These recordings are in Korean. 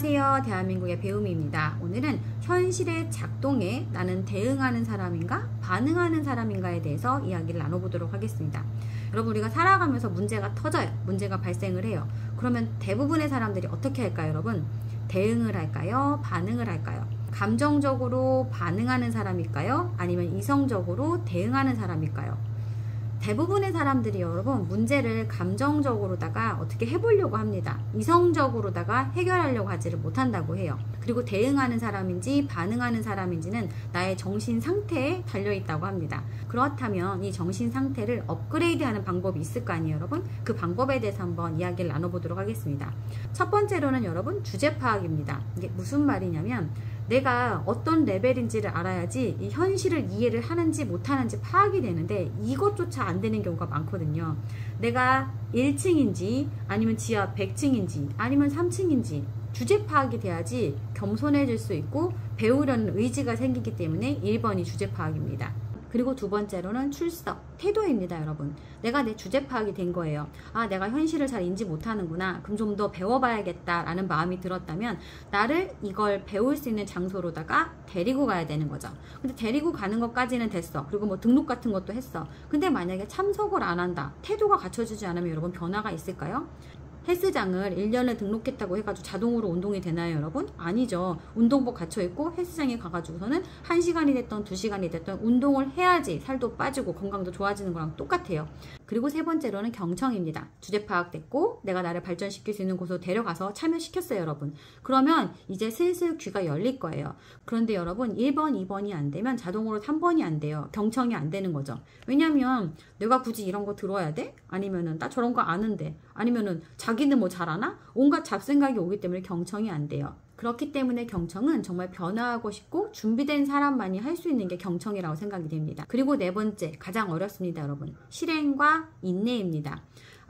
안녕하세요. 대한민국의 배우미입니다. 오늘은 현실의 작동에 나는 대응하는 사람인가 반응하는 사람인가에 대해서 이야기를 나눠보도록 하겠습니다. 여러분, 우리가 살아가면서 문제가 터져요. 문제가 발생을 해요. 그러면 대부분의 사람들이 어떻게 할까요, 여러분? 대응을 할까요? 반응을 할까요? 감정적으로 반응하는 사람일까요? 아니면 이성적으로 대응하는 사람일까요? 대부분의 사람들이 여러분 문제를 감정적으로다가 어떻게 해보려고 합니다. 이성적으로다가 해결하려고 하지를 못한다고 해요. 그리고 대응하는 사람인지 반응하는 사람인지는 나의 정신 상태에 달려있다고 합니다. 그렇다면 이 정신 상태를 업그레이드하는 방법이 있을 거 아니에요, 여러분? 그 방법에 대해서 한번 이야기를 나눠보도록 하겠습니다. 첫 번째로는 여러분 주제 파악입니다. 이게 무슨 말이냐면 내가 어떤 레벨인지를 알아야지 이 현실을 이해를 하는지 못하는지 파악이 되는데 이것조차 안 되는 경우가 많거든요. 내가 1층인지 아니면 지하 100층인지 아니면 3층인지 주제 파악이 돼야지 겸손해질 수 있고 배우려는 의지가 생기기 때문에 1번이 주제 파악입니다. 그리고 두 번째로는 출석, 태도입니다, 여러분. 내가 내 주제 파악이 된 거예요. 아, 내가 현실을 잘 인지 못하는구나. 그럼 좀 더 배워봐야겠다라는 마음이 들었다면 나를 이걸 배울 수 있는 장소로다가 데리고 가야 되는 거죠. 근데 데리고 가는 것까지는 됐어. 그리고 뭐 등록 같은 것도 했어. 근데 만약에 참석을 안 한다. 태도가 갖춰지지 않으면 여러분 변화가 있을까요? 헬스장을 1년을 등록했다고 해가지고 자동으로 운동이 되나요, 여러분? 아니죠. 운동복 갖춰있고 헬스장에 가가지고서는 1시간이 됐던 2시간이 됐던 운동을 해야지 살도 빠지고 건강도 좋아지는 거랑 똑같아요. 그리고 세 번째로는 경청입니다. 주제 파악됐고 내가 나를 발전시킬 수 있는 곳으로 데려가서 참여시켰어요, 여러분. 그러면 이제 슬슬 귀가 열릴 거예요. 그런데 여러분 1번, 2번이 안 되면 자동으로 3번이 안 돼요. 경청이 안 되는 거죠. 왜냐면 내가 굳이 이런 거 들어야 돼? 아니면은 나 저런 거 아는데? 아니면은 자기는 뭐 잘하나? 온갖 잡생각이 오기 때문에 경청이 안 돼요. 그렇기 때문에 경청은 정말 변화하고 싶고 준비된 사람만이 할 수 있는 게 경청이라고 생각이 됩니다. 그리고 네 번째, 가장 어렵습니다, 여러분. 실행과 인내입니다.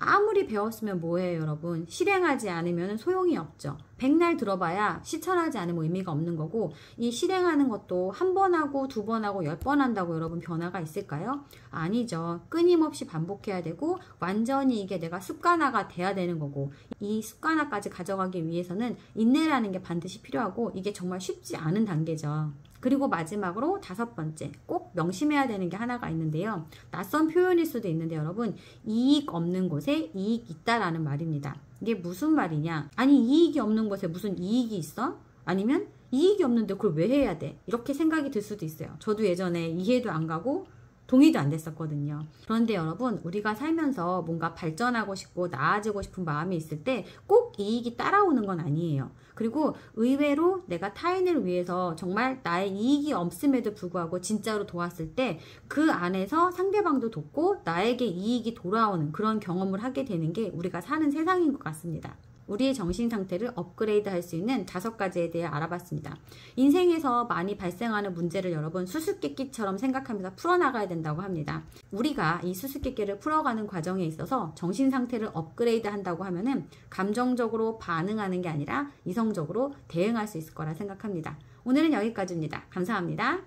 아무리 배웠으면 뭐예요, 여러분? 실행하지 않으면 소용이 없죠. 백날 들어봐야 실천하지 않으면 의미가 없는 거고, 이 실행하는 것도 한 번 하고 2번 하고 10번 한다고 여러분 변화가 있을까요? 아니죠. 끊임없이 반복해야 되고 완전히 이게 내가 습관화가 돼야 되는 거고, 이 습관화까지 가져가기 위해서는 인내라는 게 반드시 필요하고 이게 정말 쉽지 않은 단계죠. 그리고 마지막으로 5번째, 꼭 명심해야 되는 게 하나가 있는데요. 낯선 표현일 수도 있는데 여러분, 이익 없는 곳에 이익 있다라는 말입니다. 이게 무슨 말이냐? 아니, 이익이 없는 곳에 무슨 이익이 있어? 아니면 이익이 없는데 그걸 왜 해야 돼? 이렇게 생각이 들 수도 있어요. 저도 예전에 이해도 안 가고 동의도 안 됐었거든요. 그런데 여러분, 우리가 살면서 뭔가 발전하고 싶고 나아지고 싶은 마음이 있을 때 꼭 이익이 따라오는 건 아니에요. 그리고 의외로 내가 타인을 위해서 정말 나의 이익이 없음에도 불구하고 진짜로 도왔을 때 그 안에서 상대방도 돕고 나에게 이익이 돌아오는 그런 경험을 하게 되는 게 우리가 사는 세상인 것 같습니다. 우리의 정신 상태를 업그레이드 할 수 있는 5가지에 대해 알아봤습니다. 인생에서 많이 발생하는 문제를 여러분 수수께끼처럼 생각하면서 풀어나가야 된다고 합니다. 우리가 이 수수께끼를 풀어가는 과정에 있어서 정신 상태를 업그레이드 한다고 하면은 감정적으로 반응하는 게 아니라 이성적으로 대응할 수 있을 거라 생각합니다. 오늘은 여기까지입니다. 감사합니다.